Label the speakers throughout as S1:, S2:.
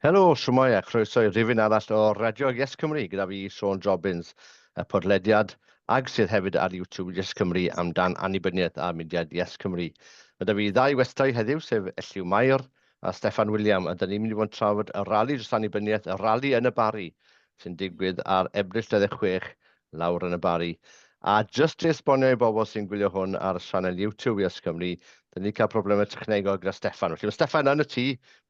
S1: Helo, shwmai a chroeso i rifin arall o Radio Yes Cymru gyda fi Sean Jobbins, y podlediad, ag sydd hefyd ar YouTube Yes Cymru amdan annibyniaeth a mudiad Yes Cymru. Yda fi ddau westau heddiw, sef Elliw Mair a Steffan Wiliam, a da ni'n mynd i fod yn trafod y rali dros annibyniaeth, y rali yn y Barri, sy'n digwydd ar Ebrill 26 lawr yn y Barri. A just i esbonio i bobl sy'n gwylio hwn ar sianel YouTube Yes Cymru, da ni cael problemau technegol gyda Steffan. Felly mae Steffan yn y tŷ,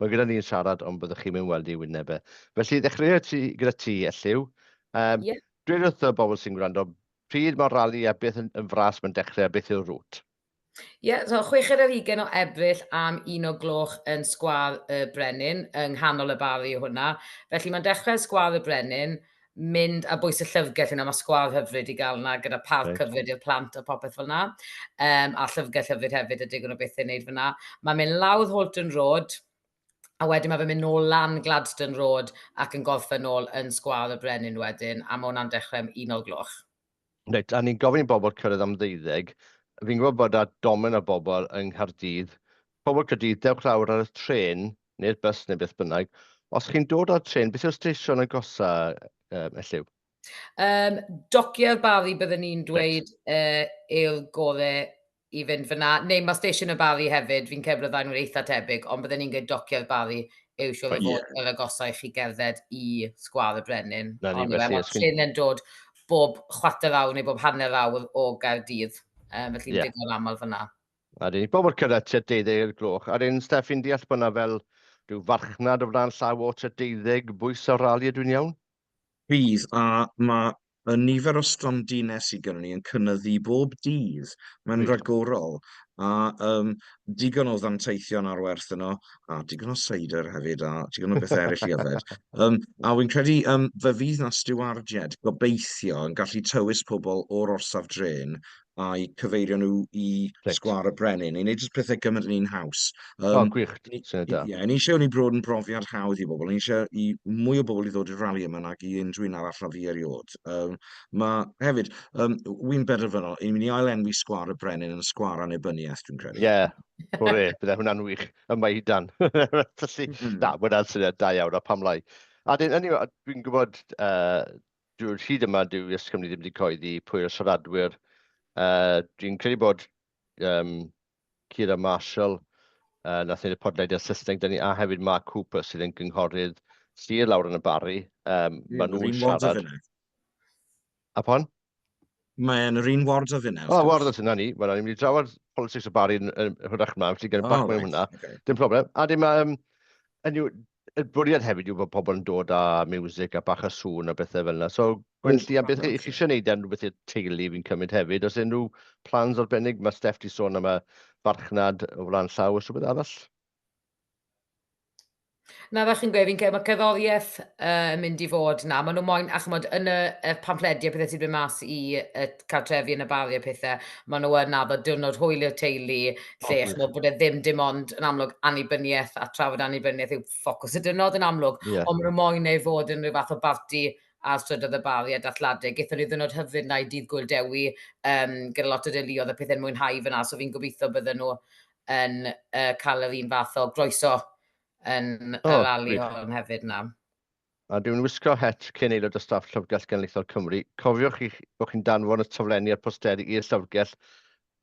S1: mae gyda ni'n siarad, ond byddwch chi'n mynd weld i wynebau. Felly, ddechrau gyda ti, Elliw.
S2: Ie.
S1: Dwi'n wrth y bobl sy'n gwrando, pryd mae'r rali a beth yn fras mae'n dechrau, a beth yw'r rŵt?
S2: Ie, so 6:20 o Ebrill am 1 yn sgwâr y Brenin, yng nghanol y Barri o hwnna. Felly mae'n dechrau sgwâr y Brenin, mynd a bwys y llyfrgell yna, mae sgwâr hyfryd i gael yna, gyda parc hyfryd i'r plant a popeth fel yna. A llyfrgell hyfryd hefyd y digon o beth i wneud fel yna. Mae'n mynd lawr Holton Road, a wedyn mae fe'n mynd nôl lan Gladstone Road ac yn gorffen nôl yn sgwâr y Brenin wedyn, a mae hwnna'n dechrau am 1
S1: Reit, a ni'n gofyn i bobl cyrraedd am 12. Fi'n gwybod bod a domen o bobl yng Nghaerdydd. Pobl Caerdydd, dewch lawr ar y trên, neu'r bus neu beth bynnag. Os chi'n dod o'r trên, beth yw'r stesiwn agosa, Elliw?
S2: Docio'r Barri byddwn ni'n dweud yw'r gorau i fynd fyna. Neu mae station y Barri hefyd, fi'n cefn y ddau nhw'n eitha tebyg, ond byddwn ni'n gweud docio'r Barri yw siwr o fod yr agosau i chi gerdded i sgwâr y Brenin. Ond mae'r trên yn dod bob chwarter awr neu bob hanner awr o Gaerdydd. Felly'n digon aml fyna.
S1: A dyn ni bobl cyrraedd tua 12 gloch. A dyn Steff, fi'n deall bod yna fel rhyw farchnad o flaen llaw o tua 12 bwys o rali, ydw'n iawn?
S3: Bydd, a mae y nifer o stondines sy gynnon ni yn cynyddu bob dydd. Mae'n ragorol. A digon o ddanteithion ar werth yno, a digon o seidr hefyd, a digon o beth eraill i yfed. A wy'n credu fe fydd na stiwardiad gobeithio yn gallu tywys pobl o'r orsaf dren a'i cyfeirio nhw i sgwâr y Brenin. I wneud jyst pethau gymaint ni'n haws.
S1: Gwych, sy'n da.
S3: Ie, ni eisiau ni brod yn brofiad hawdd i bobl. Ni eisiau i mwy o bobl i ddod i'r rali yma nag i unrhyw un arall na fi eriod. Mae hefyd, wy'n benderfynol, i'n mynd i ailenwi sgwâr y Brenin yn sgwâr annibyniaeth, dwi'n credu.
S1: Ie, hwre, bydde hwnna'n wych yma i dan. Felly, na, hwnna'n syniad da iawn, a pam lai. A dwi'n gwybod, drwy'r hyd yma, dwi'n ysgymryd ddim wedi coeddi pwy o'r siaradwyr. Dwi'n credu bod Ciara Marshall, nath ni'n y podlediad Saesneg, a hefyd Mark Cooper sydd yn gynghorydd sir lawr yn y Barri. Maen nhw'n siarad. A pon?
S3: Mae'n yr un ward o fyna.
S1: O, ward o fyna ni. Wel, ni'n mynd i drafod politics o Barri yn hwyrach yma, felly gen bach mewn hwnna. Dim problem. A dim, y bwriad hefyd yw bod pobl yn dod â music a bach o sŵn a bethau fel yna. So, Gwenllian, beth chi eisiau gwneud yn rhywbeth i'r teulu fi'n cymryd hefyd? Os unrhyw plans arbennig, mae Steff di sôn am y farchnad o flaen llaw, os rhywbeth arall?
S2: Na, fel chi'n gweud, fi'n cael, mae cerddoriaeth yn mynd i fod na. Maen nhw moyn, a chymod, yn y pamplediau pethau sy'n mynd mas i cartrefi yn y Barri a pethau, maen nhw yn addo diwrnod hwyl i'r teulu, lle chymod bod e ddim ond yn amlwg annibyniaeth a trafod annibyniaeth yw ffocws y diwrnod yn amlwg, ond maen nhw moyn ei fod yn rhyw fath o barti a strydodd y Barri a dathladau. Gaethon ni ddynod hyfryd na i dydd Gwyl Dewi, gyda lot o deuluodd a pethau'n mwynhau fyna, so fi'n gobeithio bydden nhw yn cael yr un fath o groeso yn y rali hon hefyd na.
S1: A dwi'n wisgo het cyn aelod o staff Llyfrgell Genedlaethol Cymru. Cofiwch bod chi'n danfon y toflenni a'r posteri i'r Llyfrgell.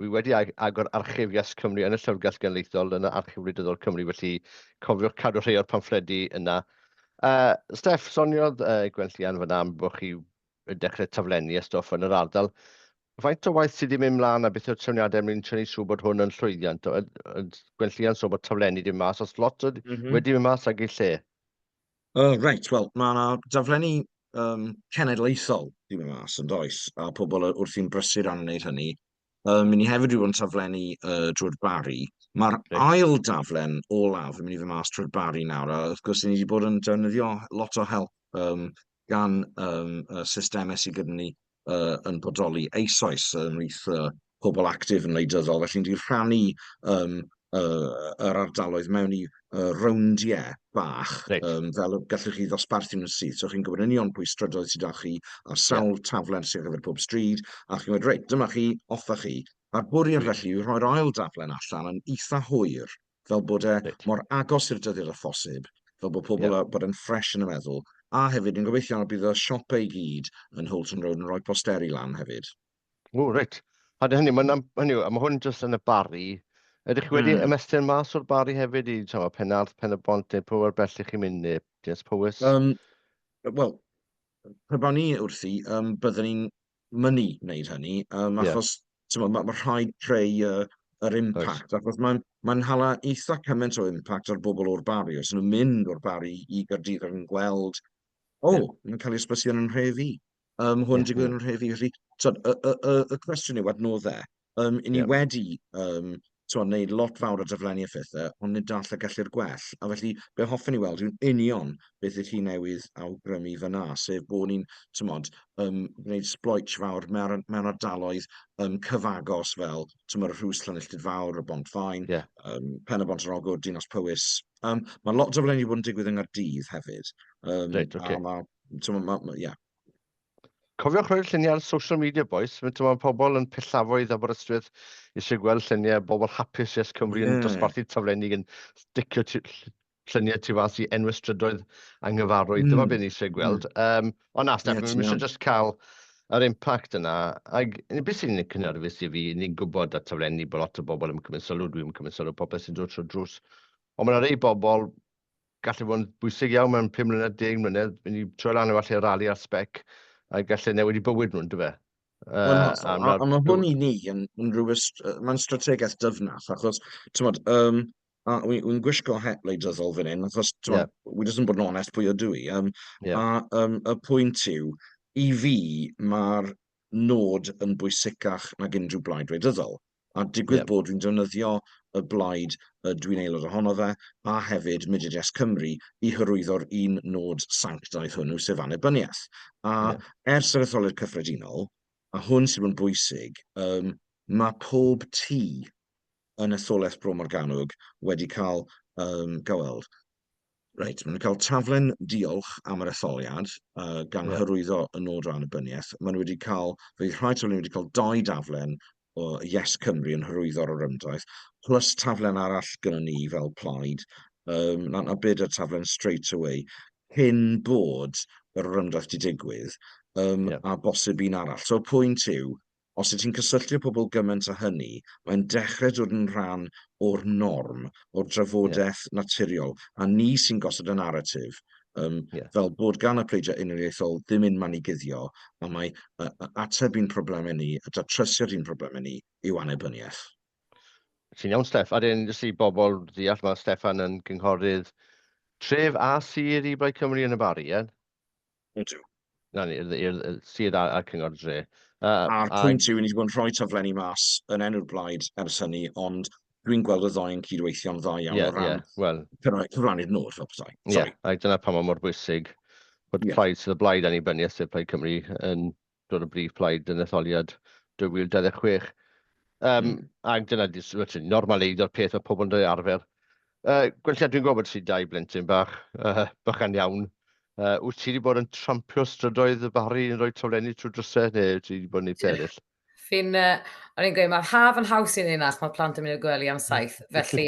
S1: Wi wedi agor archif Yes Cymru yn y Llyfrgell Genedlaethol yn y Archif Wleidyddol Cymru, felly cofiwch cadw rhai o'r pamffledi yna. Steff, soniodd Gwenllian fyna am bod chi yn dechrau taflenni a stwff yn yr ardal. Faint o waith sydd wedi mynd mlaen a beth yw'r trefniadau mynd tynnu siw bod hwn yn llwyddiant? Gwenllian sôn bod taflenni ddim mas, os lot wedi mynd mas ag ei lle?
S3: Reit, wel, mae yna daflenni cenedlaethol wedi mynd mas yn does, a pobl wrth i'n brysur am wneud hynny. Mynd i hefyd wedi bod yn taflenni drwy'r Barri. Mae'r ail daflen olaf yn mynd i fy mas drwy'r Barri nawr, a wrth gwrs ni wedi bod yn defnyddio lot o help gan systemau sydd gyda ni yn bodoli eisoes ymhlith pobl actif yn wleidyddol, felly ni'n rhannu yr ardaloedd mewn i rowndiau bach, fel gallwch chi ddosbarthu nhw'n syth. So chi'n gwybod yn union pwy strydoedd sydd â chi, a sawl taflen sydd ar gyfer pob stryd, a chi'n gwybod, reit, dyma chi, offa chi. A'r bwriad felly yw rhoi'r ail daflen allan yn eitha hwyr, fel bod e mor agos i'r dyddiad a phosib, fel bod pobl bod yn ffres yn y meddwl. A hefyd, yn gobeithio bydd y siopau i gyd yn Holton Road yn rhoi posteri lan hefyd.
S1: O, reit. A hynny, mae hwn jyst yn y Barri. Ydych chi wedi ymestyn mas o'r Barri hefyd i Pennod, Pen-y-bont, neu pwy o'r bell i chi'n mynd, neu Jes Powys?
S3: Wel, pe ni wrthi, byddwn ni'n mynnu wneud hynny, achos mae rhaid creu yr impact, achos mae'n hala eitha cymaint o impact ar bobl o'r Barri. Os nhw'n mynd o'r Barri i Gaerdydd yn gweld, mae'n cael ei ysbysu yn nhrefi. Hwn digwydd yn nhrefi. Y cwestiwn yw adnoddau. I ni wedi wneud lot fawr o daflenni effeithiau, ond nid all y gellir gwell. A felly, be hoffwn ni weld yw'n union beth ydych chi newydd awgrymu fyna, sef bod ni'n gwneud sbloich fawr mewn ardaloedd cyfagos fel y rhws Llanilltid Fawr, y Bont Fain, Pen-y-bont yr Ogwr, Dinas Powys. Mae lot o daflenni bod yn digwydd yng Nghaerdydd hefyd.
S1: Cofiwch roi'r lluniau ar social media, boys. Mae pobl yn pillafoedd Aberystwyth eisiau gweld lluniau bobl hapus Yes Cymru yn dosbarthu taflenni yn sticio lluniau tu fas i enw strydoedd anghyfarwydd. Dyma beth ni eisiau gweld. Ond na, Steffan, mi eisiau just cael yr impact yna. Ac beth sy'n cynnyrfus i fi, ni'n gwybod at taflenni bod lot o bobl yn cymryd sylw, dwi'n cymryd sylw popeth sy'n dod trwy drws. Ond mae yna rei bobl gallu bod yn bwysig iawn mewn 5 mlynedd, 10 mlynedd, mynd i troi lan o falle Rali ar spec, a gallu newid i bywyd nhw'n, dyfe?
S3: A mae hwn i ni yn rhywbeth, mae'n strategaeth dyfnaf, achos, wy'n gwisgo het wleidyddol fan hyn, achos, wi jyst yn bod yn onest pwy ydw i. A y pwynt yw, i fi, mae'r nod yn bwysicach nag unrhyw blaid wleidyddol. A digwydd bod dwi'n defnyddio y blaid dwi'n aelod ohono fe, a hefyd Mudiad Yes Cymru i hyrwyddo'r un nod sanctaidd hwnnw, sef annibyniaeth. A ers yr etholiad cyffredinol, a hwn sydd yn bwysig, mae pob tŷ yn etholaeth Bro Morgannwg wedi cael gaweld. Reit, maen nhw'n cael taflen diolch am yr etholiad gan hyrwyddo y nod o annibyniaeth. Maen nhw wedi cael, fe rhai taflen wedi cael 2 daflen o Yes Cymru yn hyrwyddo'r orymdaeth, plus taflen arall gyda ni fel plaid, na byd y taflen straight away, cyn bod yr orymdaeth wedi digwydd, a bosib un arall. So pwynt yw, os ydych chi'n cysylltu pobl gymaint â hynny, mae'n dechrau dod yn rhan o'r norm, o'r drafodaeth naturiol, a ni sy'n gosod y narratif, fel bod gan y pleidiau unigoliaethol ddim un man i guddio, a mae ateb un problemau ni, a datrysiad un problemau ni yw annibyniaeth.
S1: Ti'n iawn, Steff. A dyn, jyst i bobl deall, mae Steffan yn gynghorydd tref a sir i Blaid Cymru yn y Barri, ie?
S3: Ydw.
S1: Na ni, i'r sir a'r cyngor dre.
S3: A'r pwynt yw, ni wedi bod yn rhoi taflenni mas yn enw'r blaid ers hynny, ond dwi'n gweld y ddau yn cydweithio'n dda iawn o ran cyfrannu'r nod fel petai.
S1: Ie, a dyna pa mor bwysig bod plaid sydd y blaid annibyniaeth, sef Plaid Cymru, yn dod o brif plaid yn etholiad 2026. Ac dyna normaleiddio'r peth mae pobl yn dod i arfer. Gwelliad, dwi'n gwybod sy'n 2 blentyn bach, bychan iawn. Wyt ti wedi bod yn trampio strydoedd y Barri yn rhoi taflenni trwy drysau, neu ti wedi bod yn ei perill?
S2: O'n i'n gweud, mae'r haf yn haws i ni yna, mae plant yn mynd i'r gwely am 7, felly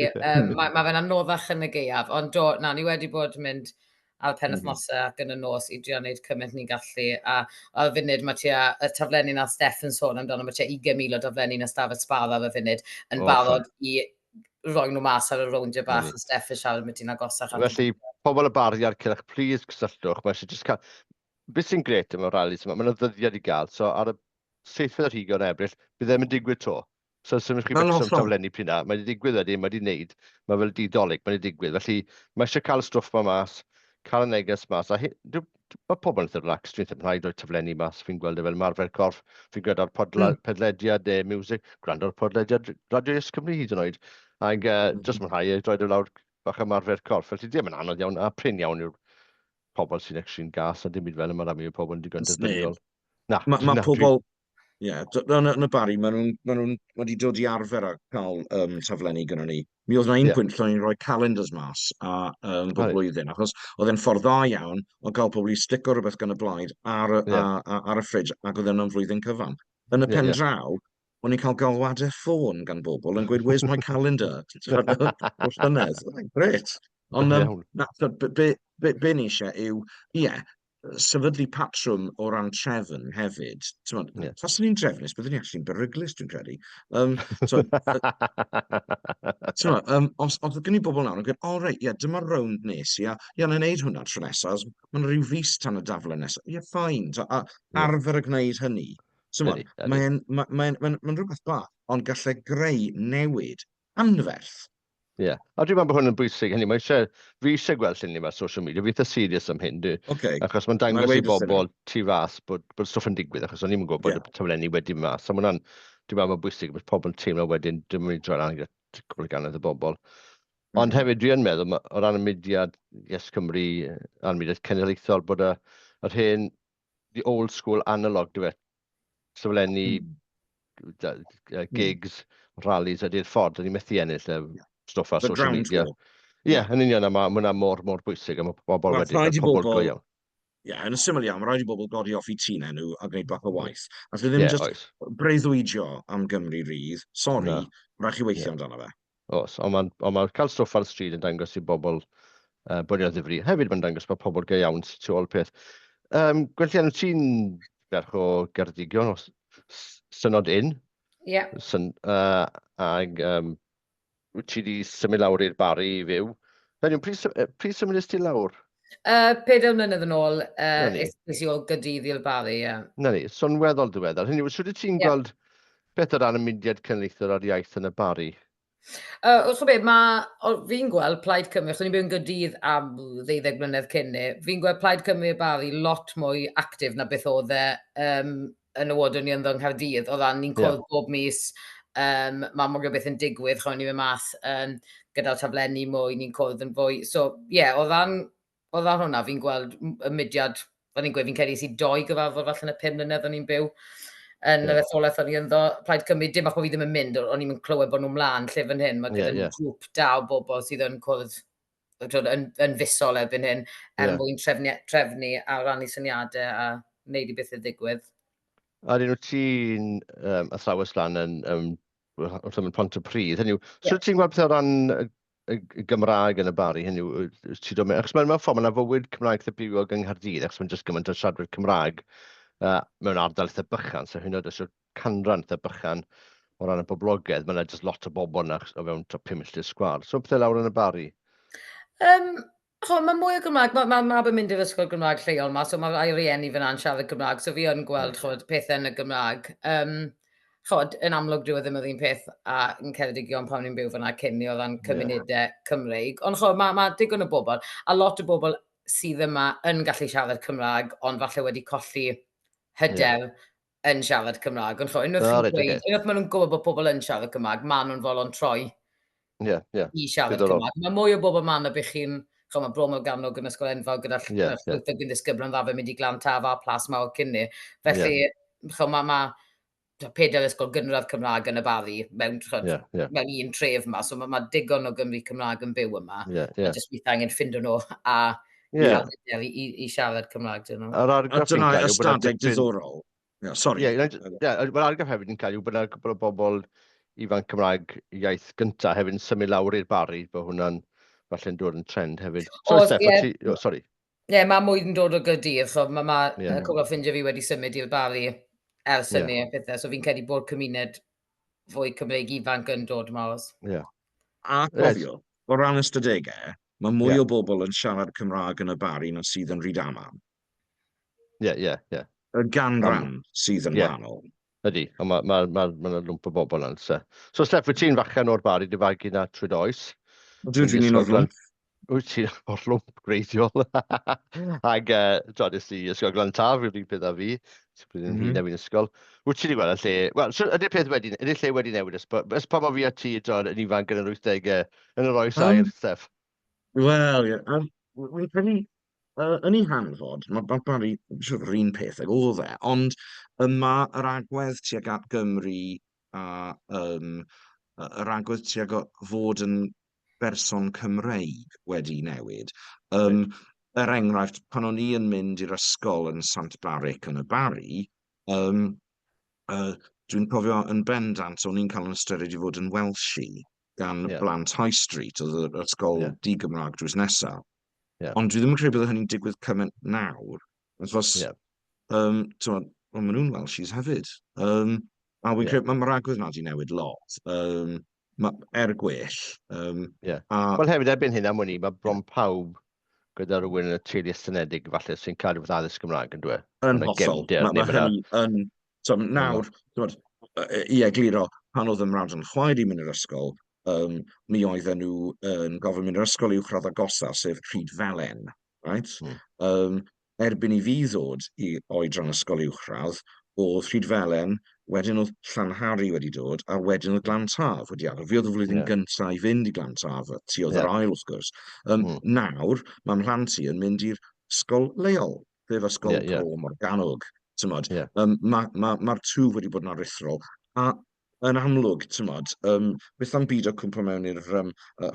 S2: mae fe'n anoddach yn y gaeaf, ond ni wedi bod yn mynd ar penwythnosau ac yn y nos i drio wneud cymaint ni'n gallu, a y funud mae tia y taflenni na Steffan sôn amdano, mae tia 20,000 o taflenni na Stafell Sbadda y funud yn barod i roi nhw mas ar y rowndio bach, a Steffan siarad med ti'n agosach.
S1: Felly, pobl y Barri ar Cylch, plis cysylltwch, mae eisiau just cael... Beth sy'n gret yma Rali, mae'n ddyddiad i gael, so ar y 7 yr hugon Ebrill, bydd ddim yn digwydd to. So, sy'n chi becsom taflenni prynna, mae wedi digwydd wedi, mae wedi wneud, mae fel didolig, mae wedi digwydd. Felly, mae eisiau cael y stwff ma mas, cael y neges mas, a mae pobl yn eitha relax, dwi'n ddim rhaid o'i taflenni mas, fi'n gweld e fel marfer corff, fi'n gweld o'r podlediad music, gwrando o'r podlediad Radio Yes Cymru hyd yn oed, ac jyst mae'n rhaid o'i dod lawr bach y marfer corff, felly ddim yn anodd iawn, a prin iawn yw'r pobl sy'n actually'n gas, a dim byd fel yma rami o pobl yn digon dyddiol.
S3: Mae pobl, yn y Barri, maen nhw'n wedi dod i arfer a cael taflenni gyda ni. Mi oedd yna un pwynt lle ni'n rhoi calendars mas bob blwyddyn, achos oedd e'n ffordd dda iawn o gael pobl i stico rhywbeth gan y blaid ar y ffridge, ac oedd e'n flwyddyn cyfan. Yn y pen draw, o'n i'n cael galwadau ffôn gan bobl yn gweud, where's my calendar? Wrth llynedd. Gret. Ond
S1: Iawn.
S3: be ni eisiau yw, sefydlu patrwm o ran trefn hefyd.
S1: Ie.
S3: Os ni'n trefnus, byddwn ni actually'n beryglus, dwi'n credu. So, os gen i bobl nawr yn gweud, o reit, dyma'r rownd nes i, na'n neud hwnna tro nesaf, mae'n rhyw fus tan y daflen nesaf. Ffain, arfer y gwneud hynny.
S1: Ydi, ydi.
S3: Mae'n rhywbeth bach, ond gallai greu newid anferth.
S1: Ie. A dwi'n meddwl bod hwn yn bwysig hynny. Fi eisiau gweld llun ni mae social media. Fi eitha serious am hyn. Achos mae'n dangos i bobl tu fas bod stwff yn digwydd. Achos o'n i'n gwybod bod y taflenni wedi mas. Dwi'n meddwl mae'n bwysig bod pobl yn teimlo wedyn dim yn droi'n angen cwbl ganedd y bobl. Ond hefyd dwi yn meddwl o ran y mudiad Yes Cymru, a'r mudiad cenedlaethol, bod yr hen, the old school analog, dwi'n seflenni gigs, rallies ydy'r ffordd. O'n i'n methu ennill stwff ar social media. Yn union, mae'n mor bwysig am y bobl wedi, pobl go iawn.
S3: Yn y syml iawn, mae rhaid i bobl godi off i tînau nhw a gwneud bach o waith. A lle ddim just breuddwydio am Gymru rydd, sori, rhaid chi weithio amdano fe.
S1: Os, ond mae'n cael stwff ar y stryd yn dangos i bobl bod yn ddifri. Hefyd mae'n dangos bod pobl go iawn sy'n tu ôl peth. Gwellian, ti'n ferch o Gerdigion, synod un.
S2: Ie.
S1: Ag wyt ti wedi symud lawr i'r Barri i fyw. Pryd symudus ti lawr?
S2: 4 mlynedd yn ôl, nes i ôl Gaerdydd i'r Barri, ie.
S1: Na ni, so'n weddol diweddar. Hynny, wyt ti'n gweld beth o ran y mudiad cenedlaethol ar iaith yn y Barri?
S2: Wrth o beth, fi'n gweld Plaid Cymru, achos o'n i'n byw yn Gaerdydd am 12 mlynedd cyn ni, fi'n gweld Plaid Cymru i'r Barri lot mwy actif na beth oedd yn y wodwn ni ynddo yng Nghaerdydd. Oeddan ni'n cwrdd bob mis, mae mor beth yn digwydd, chwn ni fe mas gyda'r taflenni mwy, ni'n cwrdd yn fwy. So, oeddan hwnna, fi'n gweld y mudiad, o'n i'n gweud fi'n credu sy'n 2 gyfarfod falle yn y 5 mlynedd o'n i'n byw. Yn yr etholaeth o'n i ynddo, Plaid Cymru, dim achos fi ddim yn mynd, o'n i'n clywed bod nhw'n mlaen lle fan hyn. Mae gyda'n grŵp da o bobl sydd yn cwrdd yn fusol erbyn hyn, mwyn trefnu a rannu syniadau a wneud i beth y digwydd.
S1: A dyn nhw ti'n athrawes lan wrth ymwneud pont y pryd. So ti'n gweld beth o ran y Gymraeg yn y Barri, achos mae'n ffordd, mae'n fywyd Cymraeg y byw yng Nghaerdydd, achos mae'n jyst gymaint o siadwyr Cymraeg mewn ardal eitha bychan, so hyn o ddysg canran eitha bychan o ran y boblogaidd, mae'n jyst lot o bobl yna o fewn 5 milltir sgwar. So beth lawr yn y Barri?
S2: Mae mwy o Gymraeg, mae mab yn mynd i'r ysgol Gymraeg lleol yma, so mae rai rieni fyna'n siarad Gymraeg, so fi yn gweld pethau yn y Gymraeg. Yn amlwg dyw e ddim yr un peth a yn Ceredigion pan ni'n byw fyna cyn ni o ran cymunedau Cymreig. Ond mae digon o bobl, a lot o bobl sydd yma yn gallu siarad Cymraeg, ond falle wedi colli hyder yn siarad Cymraeg. Ond unwaith maen nhw'n gwybod bod pobl yn siarad Cymraeg, maen nhw'n fodlon troi i siarad Cymraeg. Mae mwy o bobl man y bych chi'n, mae Bro Morgannwg yn ysgol enfawr gyda llwyth o gyndisgyblion dda fe mynd i Glan Taf a Plas Mawr cyn ni. Felly, mae 4 ysgol gynradd Cymraeg yn y Barri mewn un tref yma, so mae digon o Gymru Cymraeg yn byw yma. A jyst bydd angen ffindo nhw a i siarad Cymraeg.
S3: A dyna ystadeg diddorol. Sori.
S1: Mae'r argraff hefyd yn cael yw bod yna gwbl o bobl ifanc Cymraeg iaith gyntaf hefyd yn symud lawr i'r Barri, bod hwnna'n falle'n dod yn trend hefyd. Sori.
S2: Mae mwy yn dod o Gaerdydd, mae cwbl o ffrindiau fi wedi symud i'r Barri ers hynny a pethau, so fi'n credu bod cymuned fwy Cymreig ifanc yn dod mas.
S3: A cofio, o ran ystadegau, mae mwy o bobl yn siarad Cymraeg yn y Barri na sydd yn Rhydaman. Y ganran sydd yn wahanol.
S1: Ydy, ond mae'n lwmp o bobl yna. So, Steff, wyt ti'n fachan o'r Barri, dy fag yna trwy does?
S3: Dwi'n un o'r lwmp.
S1: Wyt ti'n o'r lwmp greiddiol. Ac drodys i ysgol Glan Taf, yw'r un peth a fi, sy'n bydd yn hyn a fi'n ysgol. Wyt ti wedi gweld y lle? Wel, ydy'r lle wedi newid, ys pa mo fi a ti yn ifanc yn yr 80au yn yr oes air, Steff?
S3: Wel, wy'n credu, yn ei hanfod, mae Barri yr un peth ag oedd e, ond mae yr agwedd tuag at Gymru a yr agwedd tuag at fod yn berson Cymreig wedi newid. Enghraifft, pan o'n i yn mynd i'r ysgol yn Sant Baric yn y Barri, dwi'n cofio yn bendant o'n i'n cael yn ystyried i fod yn Welshi. gan
S1: Ie.
S3: blant High Street, oedd yr ysgol
S1: Ie.
S3: di-Gymraeg drws nesaf.
S1: Ie.
S3: Ond dwi ddim yn credu bod hynny'n digwydd cymaint nawr. Achos,
S1: Ie.
S3: t'mod, wel, maen nhw'n Welshis hefyd. A wi'n
S1: Ie.
S3: credu mae'r agwedd yna wedi newid lot. Gwell.
S1: Ie.
S3: A
S1: Wel hefyd erbyn hyn am wni, mae bron pawb gyda rhywun yn y teulu estynedig falle sy'n cadw fath addysg Gymraeg yn dwe.
S3: yn hollol, mae hynny yn... Nawr, t'mod, i egluro, pan oedd ymrawd yn chwaer i mynd i'r ysgol, mi oedden nhw yn gofyn mynd i'r ysgol uwchradd agosaf, sef Prydfelen, right? Erbyn i fi ddod i oedran ysgol uwchradd, oedd Prydfelen, wedyn oedd Llanhari wedi dod, a wedyn oedd Glantaf wedi agor. Fi oedd y flwyddyn gyntaf i fynd i Glantaf, ti oedd yr ail wrth gwrs. Nawr, mae mhlant i yn mynd i'r ysgol leol, sef ysgol Bro Morgannwg. Mae'r twf wedi bod yn aruthrol. A yn amlwg, beth am byd o cwmpo mewn i'r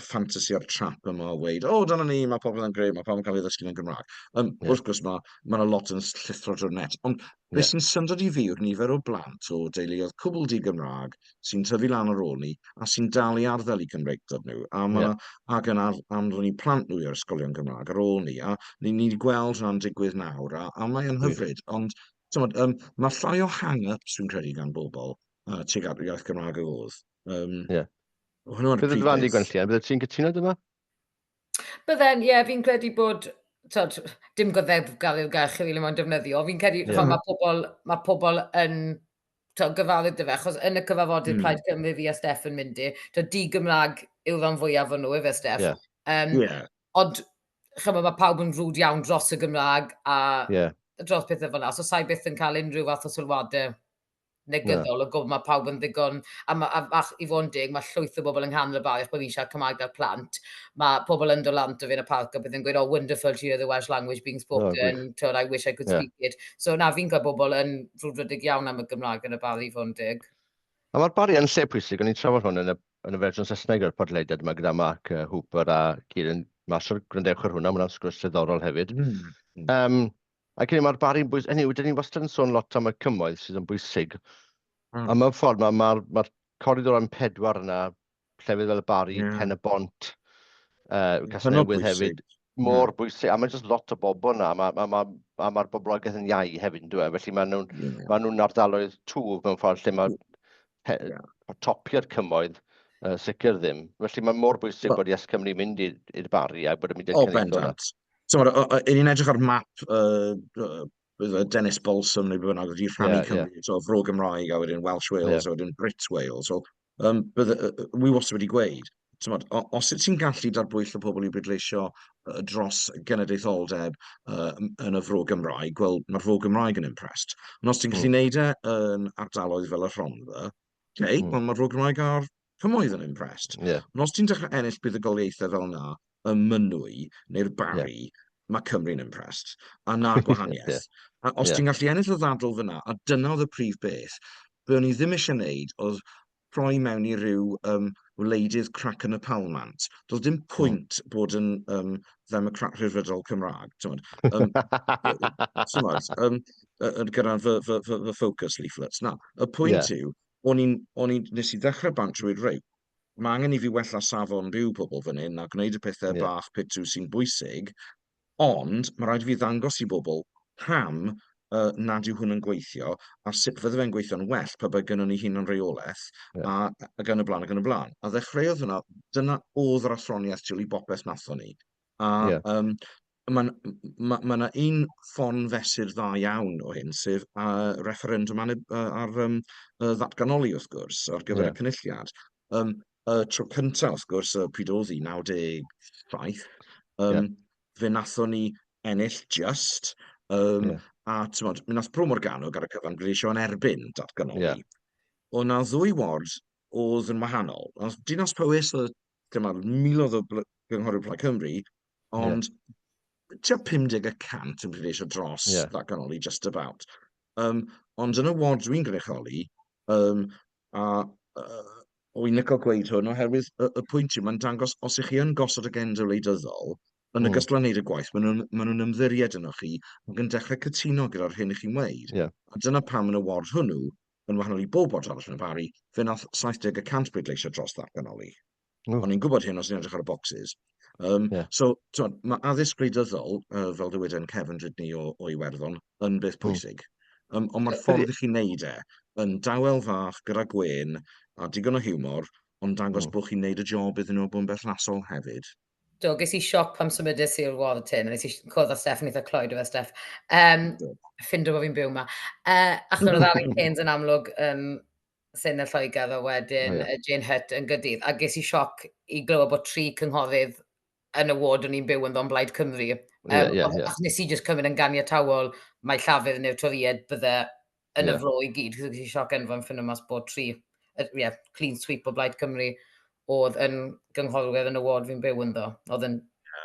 S3: ffantasi a'r trap yma o weid, dyna ni, mae pobl yn greu, mae pobl yn cael ei ddysgu yn Gymraeg. Wrth gwrs, mae lot yn llithro drwy'r net. Ond beth sy'n syndod i fi yw'r nifer o blant o deuluoedd cwbl di-Gymraeg sy'n tyfu lan ar ôl ni a sy'n dal i arddel i Cymreigdod nhw. Ac yn anfon i plant nhw i'r ysgolion Gymraeg ar ôl ni. A ni wedi gweld hwnna'n digwydd nawr, a mae'n hyfryd. Ond mae llai o hang-ups dwi'n credu gan bobl tuag at iaith Gymraeg o oedd.
S1: Bydd y fan di Gwenllian, bydd ti'n cytuno dyma?
S2: Bydden, fi'n credu bod, dim goddefgar yw'r gair chi Wiliam o'n defnyddio, fi'n credu mae pobl yn gyfalydd dy fe, achos yn y cyfarfodydd Plaid Cymru fi a Steffan mynd i, di-Gymraeg yw'r rhan fwyaf o'n nhw, efe Steff. Ond, mae pawb yn rwd iawn dros y Gymraeg a dros pethau fel yna, so sai byth yn cael unrhyw fath o sylwadau negyddol o gwbl, mae pawb yn ddigon, a i fod yn dig, mae llwyth o bobl yng nghanol y Barri, bod fi'n siarad Cymraeg ar plant, mae pobl yn dod lant o fi yn y parc a bydd yn gweud, wonderful to hear the Welsh language being spoken, I wish I could speak it. So wi'n cael bobl yn rwdrydig iawn am y Gymraeg yn y Barri i fod yn dig.
S1: A mae'r Barri yn lle pwysig, o'n i'n trafod hwn yn y fersiwn Saesneg o'r podleidiad yma gyda Mark Hooper a Kieran Masor, gwrandewch ar hwnna, mae'n sgwrs diddorol hefyd. Ac mae'r Barri'n bwysig, dyn ni wastad yn sôn lot am y cymoedd sydd yn bwysig. A mewn ffordd, mae'r coridor am 4 yna, llefydd fel y Barri, Pennod, Casnewydd hefyd, mor bwysig. A mae'n just lot o bobl yna, a mae'r boblogaeth yn iau hefyd, dwi. Felly mae nhw'n ardaloedd twf mewn ffordd lle mae topiau'r cymoedd, sicr ddim. Felly mae mor bwysig bod Yes Cymru mynd i'r Barri a bod yn mynd i'r cynnig o'na.
S3: Ni'n edrych ar map Dennis Bolsom neu bynnag wedi rhannu Cymru, Fro Gymraeg a wedyn Welsh Wales a wedyn Brit Wales. Wi wastad wedi gweud, os ti'n gallu darbwyll o pobl i bleidleisio dros genedlaetholdeb yn y Fro Gymraeg, wel, mae'r Fro Gymraeg yn impressed. Ond os ti'n gallu neud yn ardaloedd fel y Rhondda, wel, mae'r Fro Gymraeg a'r cymoedd yn impressed. Ond os ti'n dechrau ennill buddugoliaethau fel yna, y Mynwy neu'r Barri, mae Cymru'n impressed. A na'r gwahaniaeth. A os ti'n gallu ennill y ddadl fyna, a dyna oedd y prif beth, be o'n i ddim eisiau wneud oedd rhoi mewn i ryw wleidydd crac yn y palmant. Doedd dim pwynt bod yn ddemocrat rhyddfrydol Cymraeg. Gyda fy focus leaflets. Na, y pwynt yw, nes i ddechrau bant trwy'r rei. Mae angen i fi wella safon byw pobl fan hyn a gwneud y pethau bach pitw sy'n bwysig, ond mae rhaid i fi ddangos i bobl pam nad yw hwn yn gweithio a sut fydde fe'n gweithio'n well pa bod gynnon ni hun yn reolaeth a gan y blaen ac yn y blaen. A ddechreuodd hwnna, dyna oedd yr athroniaeth tu ôl i bopeth nathon ni. A mae yna un ffon fesur dda iawn o hyn, sef referendum ar ddatganoli wrth gwrs, ar gyfer y cynulliad. Y tro cyntaf, wrth gwrs, pryd oedd hi, 97, fe nathon ni ennill just, a mi nath Bro Morgannwg ar y cyfan bleidleisio yn erbyn datganoli. Ond na ddwy ward oedd yn wahanol. Dinas Powys, miloedd o gynghorwyr Plaid Cymru, ond 50% yn bleidleisio dros datganoli, just about. Ond yn y ward dwi'n gynrychioli, wy'n licio gweud hwn, oherwydd y pwynt yw, mae'n dangos, os ych chi yn gosod agenda wleidyddol, yn ogystal â wneud y gwaith, maen nhw'n ymddiried yno chi, ac yn dechrau cytuno gyda'r hyn ych chi'n weid. A dyna pam yn y ward hwnnw, yn wahanol i bob ward arall yn y Barri, fe nath 70% bleidleisio dros ddatganoli. O'n i'n gwybod hyn os ni'n edrych ar y boxes.
S1: Ie.
S3: So, mae addysg gwleidyddol, fel dywyd yn Cefn Rydni o Iwerddon, yn beth pwysig. Ond mae'r ffordd i chi wneud yn dawel fach gyda gwen a digon o hiwmor, ond dangos bod chi'n neud y job iddyn nhw bod yn berthnasol hefyd.
S2: Do, ges i sioc pam symudus i'r wal y tyn, a nes i cwrdd â Steffan eitha cloi dy fe, Steff. Ffindo bod fi'n byw yma. Achos oedd Alun Keynes yn amlwg sy'n y Lloegr a wedyn Jane Hutt yn Gaerdydd. A ges i sioc i glywed bod 3 cynghorydd yn y ward o'n i'n byw yn ddo'n Blaid Cymru. Achos nes i jyst cymryd yn ganiatawol mae llafydd neu toried bydde yn y flo i gyd. Cos ges i sioc enfawr yn ffindo mas bod 3 clean sweep o Blaid Cymru oedd yn gynghorwyr yn y ward fi'n byw ynddo. Oedd yn...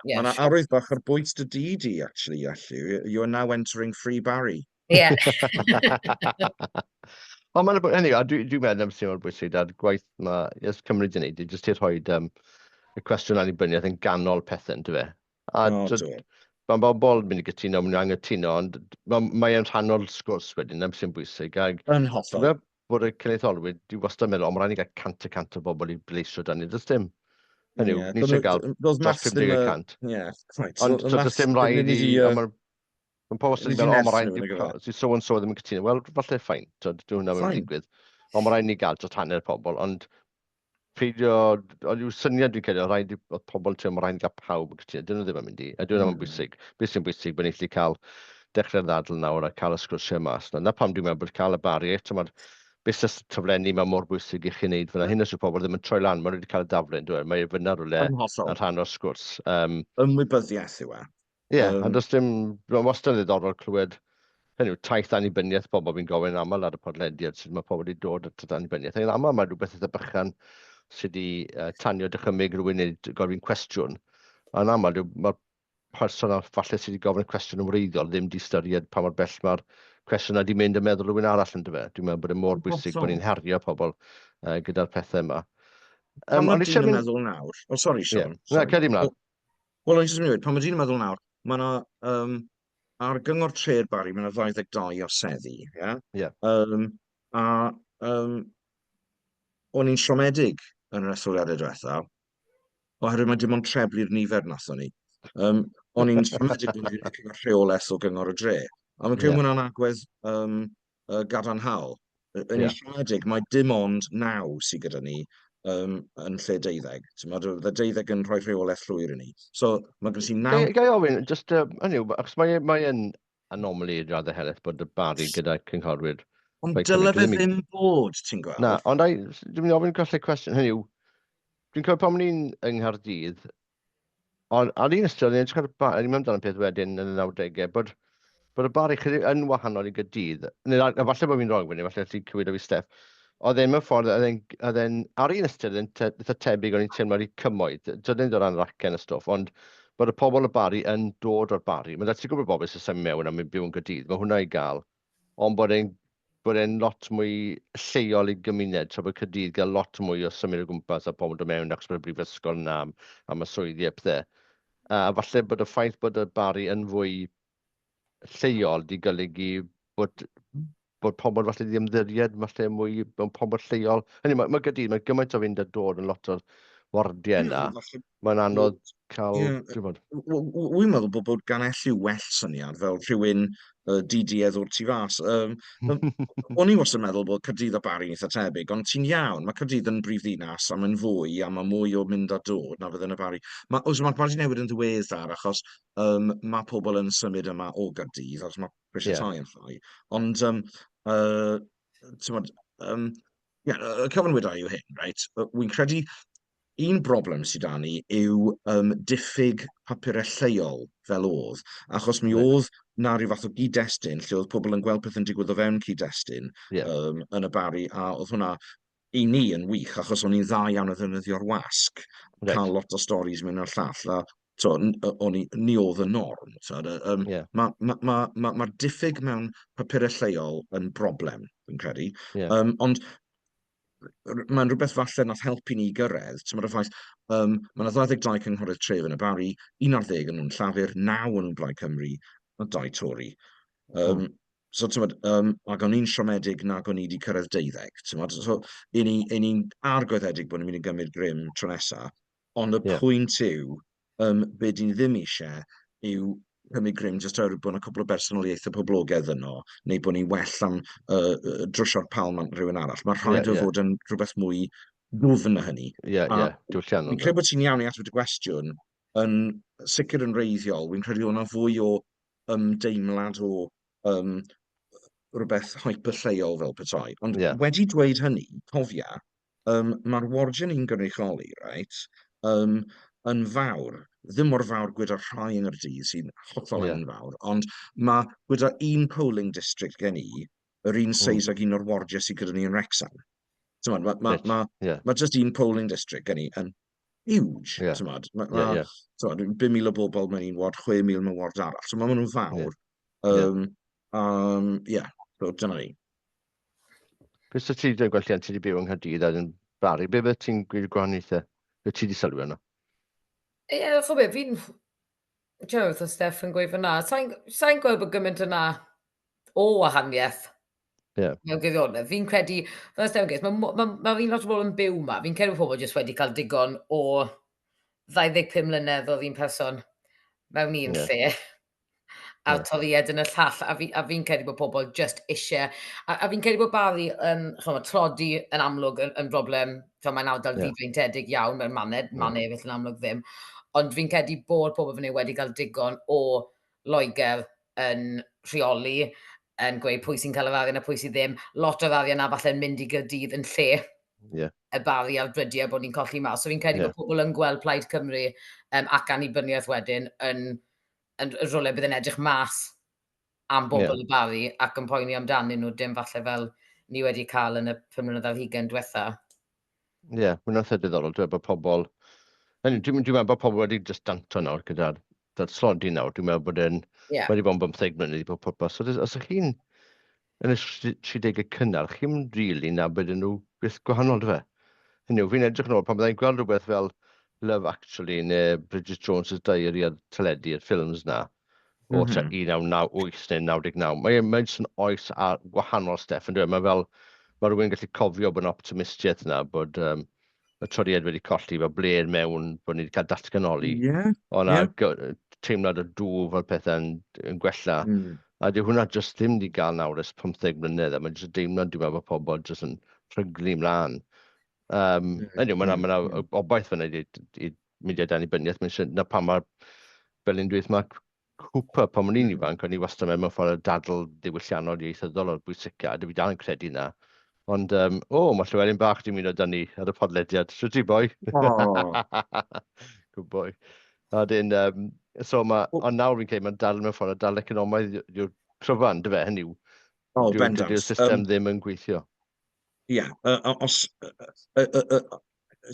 S3: Mae yna arwydd bach ar bwynt dy dyd i, actually, Elliw. You are now entering free Barri.
S2: Ie.
S1: Ond mae'n dwi'n meddwl am sy'n o'r bwysig ar gwaith mae Yes Cymru di wneud, jyst i rhoi y cwestiwn annibyniaeth yn ganol pethau, ynddo fe? Mae bobl mynd i gytuno, mynd i anghytuno, ond mae'n rhan o'r sgwrs wedyn, am sy'n bwysig.
S3: Yn hollol.
S1: Bod y cenedlaetholwyr, dwi'n wastad meddwl, ond mae'n rhaid i gael cant y cant o bobl i bleisio dan ni. Does dim. Hynny yw, ni eisiau gael dros 50%. Ond does dim rhaid i... Mae'n po wastad yn meddwl, mae'n rhaid i so and so ddim yn cytuno. Wel, falle ffain, dwi'n hwnna yn digwydd. Ond mae'n rhaid ni gael dros hanner pobl, ond peidio... Ond yw syniad dwi'n credu, oedd pobl ti'n mae'n rhaid i gael pawb yn cytuno. Dyn nhw ddim yn mynd i. A dwi'n yn bwysig. Beth sy'n bwysig, bod ni'n gallu cael dechrau'r ddadl nawr a cael y sgwrsiau mas. Na pam dwi'n meddwl bod cael y Barri, mae'r busnes tyflenni mae mor bwysig i chi wneud fyna. Hyn os yw pobl ddim yn troi lan, mae nhw wedi cael y daflen, dwi'n mae fyna rhywle yn rhan o'r sgwrs.
S3: Ymwybyddiaeth yw e.
S1: Ie, a does dim, mae'n wastad yn ddiddorol clywed, hynny yw, taith annibyniaeth pobl fi'n gofyn aml ar y podlediad sydd mae pobl wedi dod at annibyniaeth. Yn aml mae rhywbeth eitha bychan sydd wedi tanio dychymyg rhywun neu gofyn cwestiwn. Yn aml, mae'r person falle sydd wedi gofyn y cwestiwn yn wreiddiol ddim di ystyried pa mor bell mae'r cwestiwn wedi mynd yn meddwl rhywun arall yn dyfa. Dwi'n meddwl bod e mor bwysig bod ni'n herio pobl gyda'r pethau yma.
S3: Pan mae dyn yn meddwl nawr... O, sori, Sean.
S1: Na, cedi mlaen.
S3: Wel, o'n i'n mynd, pan mae dyn yn meddwl nawr, mae yna... ar gyngor tre'r Barri, mae yna 22 o seddi, ie? O'n i'n siomedig yn yr etholiadau diwethaf, oherwydd mae dim ond treblu'r nifer nathon ni. O'n i'n siomedig bod ni'n cael rheolaeth o gyngor y dre. A mae'n credu hwnna'n agwedd gadarnhaol. Yn i'n siomedig, mae dim ond 9 sydd gyda ni yn lle 12. Mae 12 yn rhoi rheolaeth llwyr i ni. So, mae gen i 9...
S1: Gai ofyn, just, achos mae'n anomaly raddau heleth bod y Barri gyda cynghorwyr.
S3: Ond dyle fe ddim bod, ti'n gweld?
S1: Na, ond dwi'n mynd ofyn gollau cwestiwn, hynny yw, dwi'n cofio pan ni'n yng Nghaerdydd, ond ar un ystod, ni'n mynd amdano'n peth wedyn yn y 90au, bod y Barri chydig yn wahanol i Gaerdydd, falle bod fi'n rong fyny, falle ti'n cywydo fi Steff, oedd e'n mewn ffordd, oedd e'n ar un ystod yn eitha tebyg o'n i'n teimlo i cymoedd, dydyn dod ran racen y stwff, ond bod y pobl y Barri yn dod o'r Barri. Mae'n ti'n gwybod bobl sy'n symud mewn a mynd byw yn Gaerdydd, mae hwnna i gael, ond bod e'n lot mwy lleol i gymuned, so bod Caerdydd gael lot mwy o symud o gwmpas a pobl dod mewn achos bod y brifysgol yna am y swyddi a pethau. A falle bod y ffaith bod y Barri yn fwy lleol di golygu bod pobl falle di ymddiried, falle mwy pobl lleol. Hynny, mae Gaerdydd, mae gymaint o fynd a dod yn lot o'r wardiau yna. Mae'n anodd cael...
S3: Wy'n meddwl bod gan Elliw well syniad fel rhywun didiedd o'r tu fas. O'n i wastad yn meddwl bod Caerdydd a Barri'n eitha tebyg, ond ti'n iawn, mae Caerdydd yn brifddinas a mae'n fwy a mae mwy o mynd a dod na fydd yn y Barri. Mae'r Barri newid yn ddiweddar achos mae pobl yn symud yma o Gaerdydd, achos mae Brisiau yn llai. Ond, y cyfanwydau yw hyn, right? Wy'n credu un broblem sydd â ni yw diffyg papurau lleol fel oedd, achos mi oedd na rhyw fath o gyd-destun lle oedd pobl yn gweld peth yn digwydd o fewn cyd-destun yn y Barri, a oedd hwnna i ni yn wych, achos o'n i'n dda iawn o ddefnyddio'r wasg, cael lot o storis mewn o'r llall, a ni oedd y norm. Mae'r diffyg mewn papurau lleol yn broblem, fi'n credu. Ond mae'n rhywbeth falle nath helpu ni gyrraedd. Mae'r ffaith, mae 22 cynghorydd tref yn y Barri, 11 yn nhw'n Llafur, 9 yn nhw'n Blaid Cymru, a 2 Tori. So, ac o'n i'n siomedig nag o'n i wedi cyrraedd 12. So, ni'n argwyddedig bod ni'n mynd i gymryd grym tro nesa, ond y pwynt yw, be dyn ni ddim eisiau yw cymryd grym jyst oherwydd bod yna cwbl o bersonoliaethau poblogaidd yno, neu bod ni'n well am drwsio'r palm am rhywun arall. Mae rhaid o fod yn rhywbeth mwy ddwfn na hynny.
S1: Diwylliannol.
S3: Fi'n credu bod ti'n iawn i ateb y gwestiwn, yn sicr yn reiddiol, fi'n credu o'na fwy o deimlad o rhywbeth hyperlleol fel petai. Ond wedi dweud hynny, cofia, mae'r wardiau ni'n gynrychioli, right, yn fawr, ddim mor fawr gyda rhai yng Nghaerdydd sy'n hollol enfawr, ond mae gyda un polling district gen i, yr un seis ag un o'r wardiau sydd gyda ni yn Wrexham. Mae just un polling district gen i yn huge. Mae 5,000 o bobl mewn un ward, 6,000 mewn ward arall. So mae nhw'n fawr. So dyna ni.
S1: Beth sy'n ti'n gweld ti wedi byw yng Nghaerdydd a'n Barri? Be beth ti'n gweud gwahaniaethau? Be ti wedi sylwi yno?
S2: Chwbeth, fi'n... Ti'n meddwl, Steffan gweud fyna. Sa'n gweld bod gymaint yna o wahaniaeth mewn gwirionedd. Fi'n credu, fel Steffan gweud, mae fi'n lot o bobl yn byw yma. Fi'n credu bod pobl jyst wedi cael digon o 25 mlynedd o ddyn person mewn un lle. A toriad yn y llall, a fi'n credu bod pobl just eisiau, a fi'n credu bod Barri trodi yn amlwg yn broblem, mae'n ardal ddifeintedig iawn, mewn mannau efallai yn amlwg ddim, ond fi'n credu bod pobl fyny wedi cael digon o Loegr yn rheoli, yn gweud pwy sy'n cael yr arian a pwy sydd ddim, lot o'r arian a falle'n mynd i Gaerdydd yn lle y Barri a'r brydiau bod ni'n colli mas. So fi'n credu bod pobl yn gweld Plaid Cymru ac annibyniaeth wedyn yn rhywle bydd yn edrych mas am bobl y Barri ac yn poeni amdanyn nhw, dim falle fel ni wedi cael yn y 5 mlynedd ar 20 diwetha.
S1: Mae'n eitha diddorol, dwi'n meddwl bod pobl... Dwi'n meddwl bod pobl wedi just danto nawr gyda'r slodi nawr. Dwi'n meddwl bod wedi bod yn 15 mlynedd i bod pwrpas. So, os ych chi'n yn y 30au cynnar, chi'n rili na bydden nhw beth gwahanol, dy fe? Fi'n edrych yn ôl, pan byddai'n gweld rhywbeth fel Love Actually neu Bridget Jones's Diary ar teledu, y ffilms na, o 1998 neu 99. Mae'n jyst yn oes a gwahanol Steff yn dweud. Mae rhywun gallu cofio bod yn optimistiaeth yna, bod y toriad wedi colli, fel bled mewn, bod ni wedi cael datganoli. O'na teimlad o dŵf o'r pethau'n gwella. A dyw hwnna jyst ddim wedi gael nawr ys 15 mlynedd. Mae'n jyst deimlad, dwi'n meddwl, bod pobl jyst yn rhyglu mlaen. Mae'n obaith fyna i mudiad annibyniaeth. Na pan mae'r Belyn Dwyth mae Cwpa, pan mae'n un ifanc, o'n i wastad mewn ffordd dadl diwylliannol ieithyddol o'r bwysicad, a fi dal yn credu na. Ond, mae Llywelyn bach di muno da ni ar y podlediad. So ti boi? Good boy. Ond nawr fi'n credu, mae'n dal mewn ffordd dal economaidd yw'r cryfan, dy fe, hynny yw. Dyw'r system ddim yn gweithio.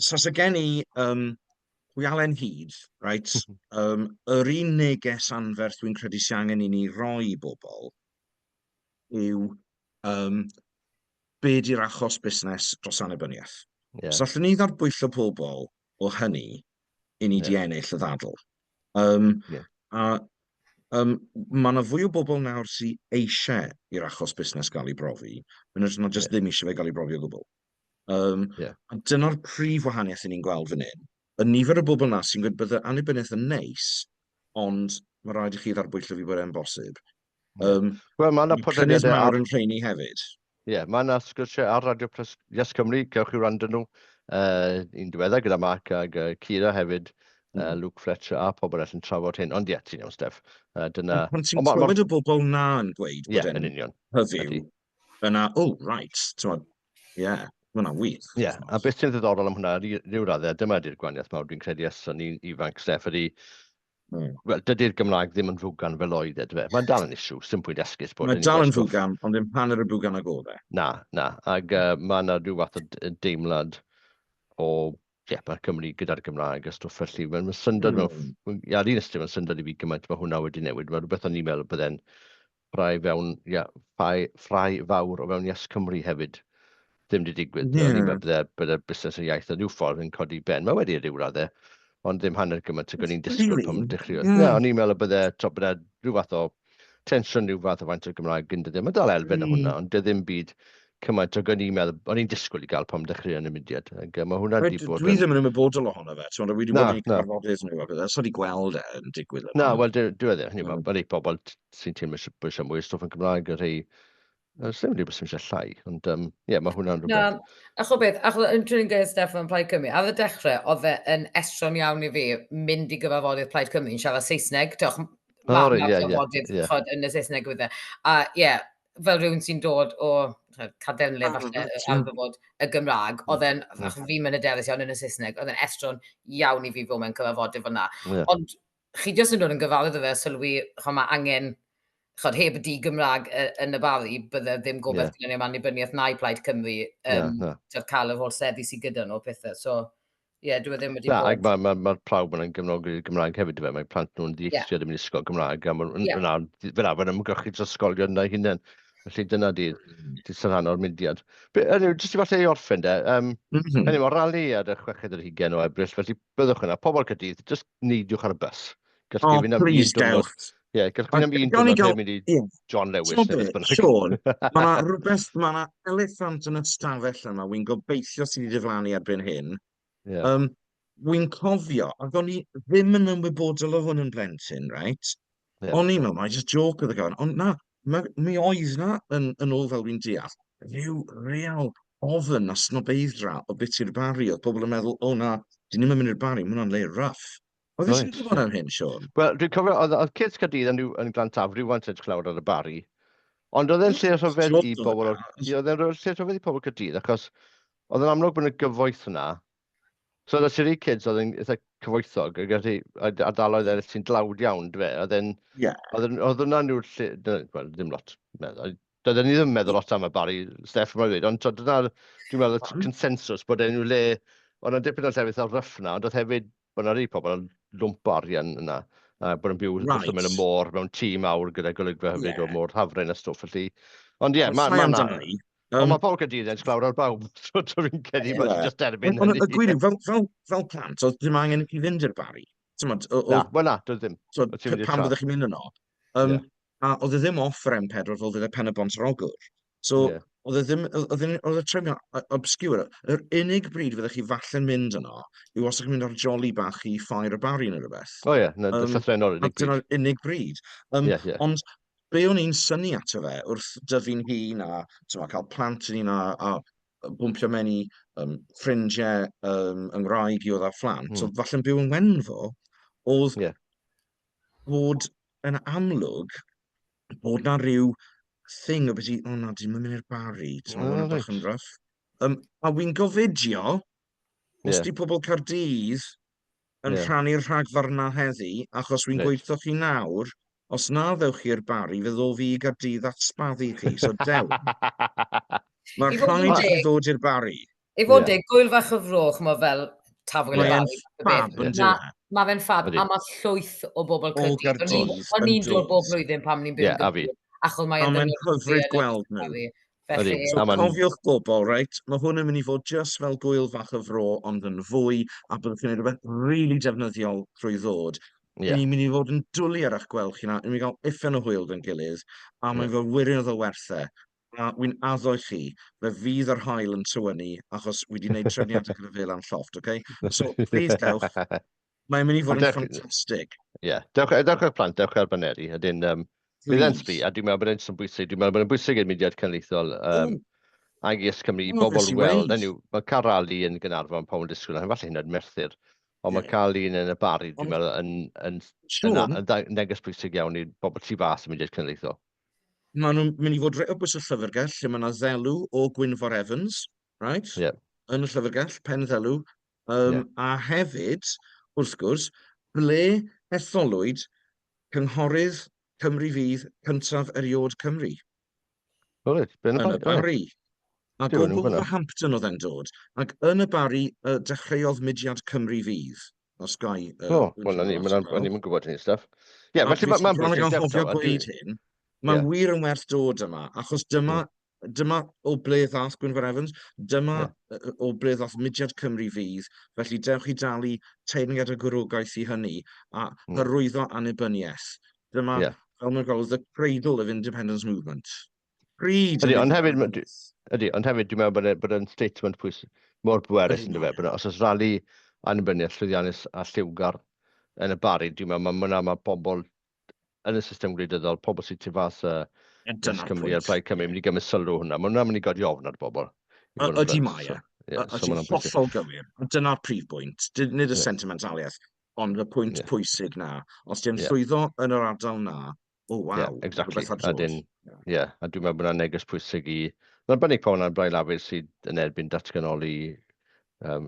S3: Sas y gen i hwyalen hyd, right, yr un neges anferth dwi'n credu sy'n angen i ni roi i bobl yw be di'r achos busnes dros annibyniaeth. Os allwn ni ddarbwyllo pobl o hynny i ni di ennill y ddadl. Mae yna fwy o bobl nawr sy'n eisiau i'r achos busnes gael ei brofi, mae'n just ddim eisiau fe gael ei brofi o gwbl. A dyna'r prif wahaniaeth ni'n gweld fan hyn. Y nifer o bobl na sy'n gwybod bod y annibyniaeth yn neis, ond mae rhaid i chi ddarbwyllo fi bod e'n bosib.
S1: Wel, mae yna
S3: Cynnydd mawr yn rheini hefyd.
S1: Mae yna sgwrsiau ar Radio Yes Cymru, cewch i wrando nhw. Un diweddar gyda Mark ag Cira hefyd, Luke Fletcher a pobl all yn trafod hyn. Ond ti'n iawn, Steff.
S3: Pan ti'n clywed y bobl na yn gweud bod e'n hyfyw, yna, right, mae yna wych.
S1: A beth sy'n ddiddorol am hwnna, ryw raddau, dyma ydy'r gwahaniaeth mawr dwi'n credu eson ni'n ifanc, Steff, ydy, wel, dydy'r Gymraeg ddim yn fwgan fel oedd e, dy fe. Mae'n dal yn issue, sy'n pwynt esgus bod...
S3: Mae'n dal yn fwgan, ond ddim hanner y bwgan ag oedd e.
S1: Na. Ag mae yna rhyw fath o deimlad o, mae Cymru gyda'r Gymraeg a stwff felly. Mae'n syndod, ar un ystod mae'n syndod i fi gymaint, mae hwnna wedi newid. Mae rhywbeth o'n i'n meddwl bydde'n ffrai fawr o fewn Yes Cymru hefyd. Ddim wedi digwydd. O'n i'n meddwl bydde'r busnes y iaith a rhyw ffordd yn codi ben. Mae wedi ryw raddau, ond ddim hanner gymaint ag o'n i'n disgwyl pan dechreuodd. O'n i'n meddwl bydde rhyw fath o tensiwn rhyw fath o faint o Gymraeg gyda ddim. Mae dal elfen o hwnna, ond dy ddim byd cymaint o gyn i'n meddwl, o'n i'n disgwyl i gael pam dechrau yn y mudiad. Mae hwnna wedi bod
S3: Dwi ddim yn ymwybodol ohono fe, ti'n wedi bod yn ei
S1: Na.
S3: cyfarfodydd nhw, ac so di gweld yn digwydd.
S1: Na, wel, dwi wedi, mae rei pobl sy'n teimlo eisiau mwy o stwff yn Gymraeg, a rhai, sy'n wedi bod sy'n eisiau llai, ond mae hwnna'n rhywbeth.
S2: Na, achos beth, achos yn trwy'n gael Steffan Plaid Cymru, a dde dechrau, oedd e yn estron iawn i fi mynd i gyfarfodydd Plaid Cymru yn siarad Saesneg, mae'n gyfarfodydd yn y Saesneg with e. A fel rhywun sy'n dod o Caerdydd falle ar gyfod y Gymraeg, oedd e'n, achos fi'n mynd y derys iawn yn y Saesneg, oedd e'n estron iawn i fi fod mewn cyfarfodydd fyna. Ond chi jyst yn dod yn gyfarwydd o fe, sylwi, mae angen, heb y di-Gymraeg yn y Barri, bydde ddim gobeith gyda ni'n annibyniaeth na i Plaid Cymru cael y rôl seddi sydd gyda nhw pethau. So, dwi ddim wedi bod.
S1: Mae'r prawf yn gymryd Gymraeg hefyd, mae plant nhw'n ddieithriad yn mynd i ysgol Gymraeg, a mae'n ymgyrchu dros ysgolion na hunain. Felly dyna di sy'n o'r mudiad. Jyst i falle i orffen de, mae Rali ar y 6 ar 20 o Ebrill, felly byddwch yna, pobl Caerdydd, jyst neidiwch ar y bus.
S3: Please, Dewch.
S1: Gallwch chi'n am un diwrnod heb mynd i John Lewis.
S3: Sean, mae rhywbeth, mae elephant yn y stafell yma, wy'n gobeithio sydd wedi diflannu erbyn hyn. Wy'n cofio, ac o'n i ddim yn ymwybodol o hwn yn blentyn, right? O'n i'n meddwl, mae'n just joke oedd y gael. Ond na, mi oedd na yn ôl fel fi'n deall. Rhyw real ofyn a snobeiddra o beth i'r Barri. Oedd pobl yn meddwl, na, dyn ni'n mynd i'r Barri, mae hwnna'n le rough. Oedd eisiau gwybod am hyn, Sean?
S1: Wel, dwi'n cofio, oedd kids Caerdydd yn Glantaf, rhywfaint edrych lawr ar y Barri. Ond oedd e'n lle rhyfedd i bobl Caerdydd, achos oedd yn amlwg bod y gyfoeth yna. So oedd y kids oedd yn eitha cyfoethog, ac ardaloedd eraill sy'n dlawd iawn, dwi. Oedd hwnna nhw'r lle, ddim lot. Doedden ni ddim yn meddwl lot am y Barri, Steffan Wiliam, ond dyna, dwi'n meddwl, consensus bod enw le, oedd yna dipyn o llefydd o'r ryff yna, ond oedd hefyd bod yna rei pobl yn lwmp arian yna, bod yn byw wrth ymwneud y môr, mewn tî mawr gyda golygfa hefyd o môr hafren a stwff, felly. Ond mae pobl Caerdydd yn sglawr ar bawb, so fi'n cedi bod yn just erbyn hynny.
S3: Ond gwir, fel plant, oedd ddim angen i chi fynd i'r Barri.
S1: Wel na, doedd ddim.
S3: Pam byddech chi'n mynd yno? A oedd e ddim off yr M4 fel fydd y Pennod Bont Rogwr. So, oedd e trefnu obscure. Yr unig bryd fyddech chi falle'n mynd yno, yw os ydych chi'n mynd ar joli bach i ffair y Barri neu rhywbeth.
S1: Na, llythrenol unig bryd.
S3: Dyna'r unig bryd. Ond be o'n i'n synnu ato fe wrth dyfu'n hun a cael plant yn un a bwmpio mewn i ffrindiau yng Ngwraig i oedd ar phlant, so falle'n byw yn Wenfo, oedd bod yn amlwg bod na rhyw thing o beth i, na, dwi'n mynd i'r Barri, ti'n meddwl hwnna'n bach yn rough. A wy'n gofidio, os di pobl Caerdydd yn rhannu'r rhagfarna heddi, achos wy'n gweithio chi nawr, os na ddewch i'r Barri, fydd o fi i Gaerdydd at sbaddu chi, so dew. Mae'r rhaid i ddod i'r Barri.
S2: I fod dig, gwyl fach o froch, mae fel tafwyl y Barri. Mae fe'n ffab, a mae llwyth o bobl Caerdydd. O'n i'n dod bob blwyddyn pam ni'n byw yn Gaerdydd. Achos mae'n
S3: hyfryd gweld nhw. So cofiwch bobl, mae hwn yn mynd i fod just fel gwyl fach o fro, ond yn fwy, a byddwch chi'n gwneud rhywbeth rili defnyddiol trwy ddod. Ni'n mynd i fod yn dwlu ar eich gweld chi na, ni'n mynd i gael uffen o hwyl yn gilydd, a mae'n fel wirioneddol werthau. A wy'n addo chi, fe fydd yr haul yn tywynnu, achos wedi gwneud trefniadau gyda fel am llofft, okay? So, please, dewch. Mae'n mynd i fod yn ffantastig.
S1: Dewch ar plant, dewch ar baneri. Bydd e'n sbi, a dwi'n meddwl bod e'n bwysig. Dwi'n meddwl bod e'n bwysig i'r mudiad cenedlaethol ag i Cymru i bobl weld. Mae cael Rali yn Gaernarfon pan yn disgwyl, falle hynny'n Merthyr. Ond mae cael un yn y Barri, dwi'n meddwl, yn neges bwysig iawn i bobl tu fas y mudiad cenedlaethol.
S3: Maen nhw'n mynd i fod rhaid o bwys y llyfrgell, lle mae yna ddelw o Gwynfor Evans, yn y llyfrgell, pen ddelw, a hefyd, wrth gwrs, ble etholwyd cynghorydd Cymru Fydd cyntaf eriod Cymru. Yn y Barri. A o Wolverhampton oedd e'n dod. Ac yn y Barri, dechreuodd mudiad Cymru Fydd. Os gai...
S1: Wel, ni'n mynd gwybod hynny stuff. Felly mae'n
S3: bwysig. Mae'n wir yn werth dod yma, achos dyma o ble ddath Gwynfor Evans, dyma o ble ddath mudiad Cymru Fydd, felly dewch i dalu teyrniad y gwrogaeth i hynny, a hyrwyddo annibyniaeth. Dyma fel mae'n gweld, the cradle of independence movement. Pryd
S1: Ydy,
S3: yn
S1: ond
S3: mynd
S1: hefyd,
S3: i
S1: dwi'n meddwl bod yn statement mor bwerus yn dyfa. Os oes Rali annibyniaeth llwyddiannus a lliwgar yn y Barri, dwi'n meddwl mae pobl yn y system gwleidyddol, pobl sy'n tu fas Yes Cymru a'r Blaid Cymru, mynd i gymryd sylw hwnna. Mae hwnna'n mynd i godi ofn ar bobl.
S3: Ydy mae e. Ydy hollol gywir. Dyna'r prif bwynt. Nid y sentimentaliaeth, ond y pwynt pwysig na. Os di'n llwyddo yn yr ardal na, waw.
S1: Exactly. A dwi'n meddwl bod yna neges pwysig i... Mae'n bynig pa hwnna'n Blaid Lafur sydd yn erbyn datganoli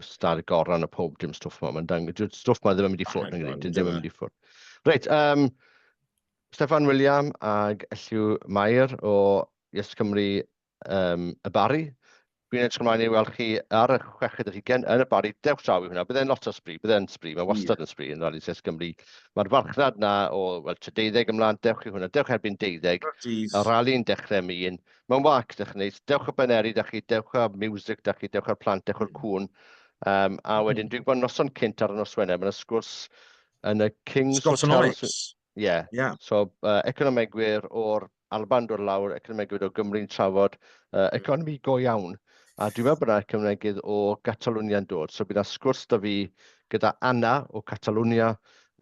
S1: stad goran y pob dim stwff ma. Stwff ma ddim yn mynd i ffwrdd. Ddim yn mynd i ffwrdd. Reit, Steffan Wiliam ag Elliw Mair o Yes Cymru y Barri. Dwi'n edrych ymlaen i weld chi ar y 6 yr 20 yn y Barri. Dewch draw i hwnna. Byddai'n lot o sbri. Byddai'n sbri. Mae wastad yn sbri yn Rali Yes Cymru. Mae'r farchnad na o 12 ymlaen. Dewch i hwnna. Dewch erbyn 12. A Rali'n dechrau am 1. Mae'n wac, dewch yn neud. Dewch o Beneri, dewch o music, dewch o'r plant, dewch o'r cwn. A wedyn dwi'n gwybod noson cynt ar y noswennau. Mae'n sgwrs yn y King's Hotel. So, economegwyr o'r Alban dod lawr, economegwyr o Gymru'n trafod economi go iawn. A dwi'n meddwl bod yna economegydd o Catalwnia'n dod. So bydd yna sgwrs da fi gyda Anna o Catalwnia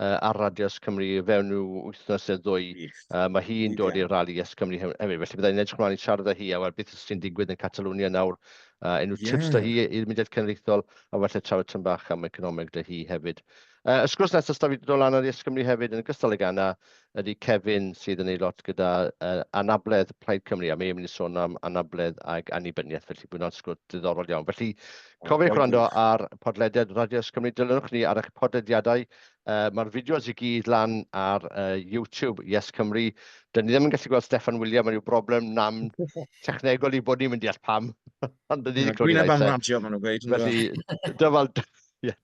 S1: ar Radios Cymru fewn nhw wythnos neu ddwy. Mae hi'n dod i'r Rali Yes Cymru hefyd. Felly byddai'n edrych ymlaen i siarad â hi a weld beth sy'n digwydd yn Catalwnia nawr. Enw tips da hi i'r mudiad cenedlaethol a falle trafod tyn bach am economeg da hi hefyd. Y sgwrs nesaf da fi dod o lan ar Yes Cymru hefyd yn ogystal ag Anna ydy Kevin sydd yn ei lot gyda anabledd Plaid Cymru a mae'n mynd i sôn am anabledd ag annibyniaeth, felly bydd yna'n sgwrs diddorol iawn. Felly cofiwch gwrando ar podlediad Radios Cymru, dilynwch ni ar eich podlediadau. Mae'r fideos i gyd lan ar YouTube Yes Cymru. Dyn ni ddim yn gallu gweld Steffan Wiliam yn yw broblem nam technegol i bod ni'n mynd i all pam.
S3: Gwyneb am radio, maen nhw'n gweud.
S1: Felly,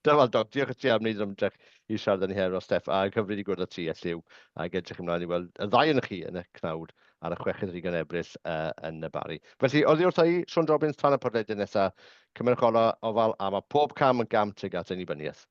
S1: dyfal dog, diolch i ti am wneud ymdrech i siarad yn hyn o Steff, a cyfryd i gwrdd o ti, Elliw, a edrych ymlaen i weld y ddau yn chi yn y cnawd ar y 6 ar 20 Ebrill yn y Barri. Felly, oddi wrth i, Sean Robbins tan y podlediad nesaf, cymryd ofal, a mae pob cam yn gam tuag at annibyniaeth.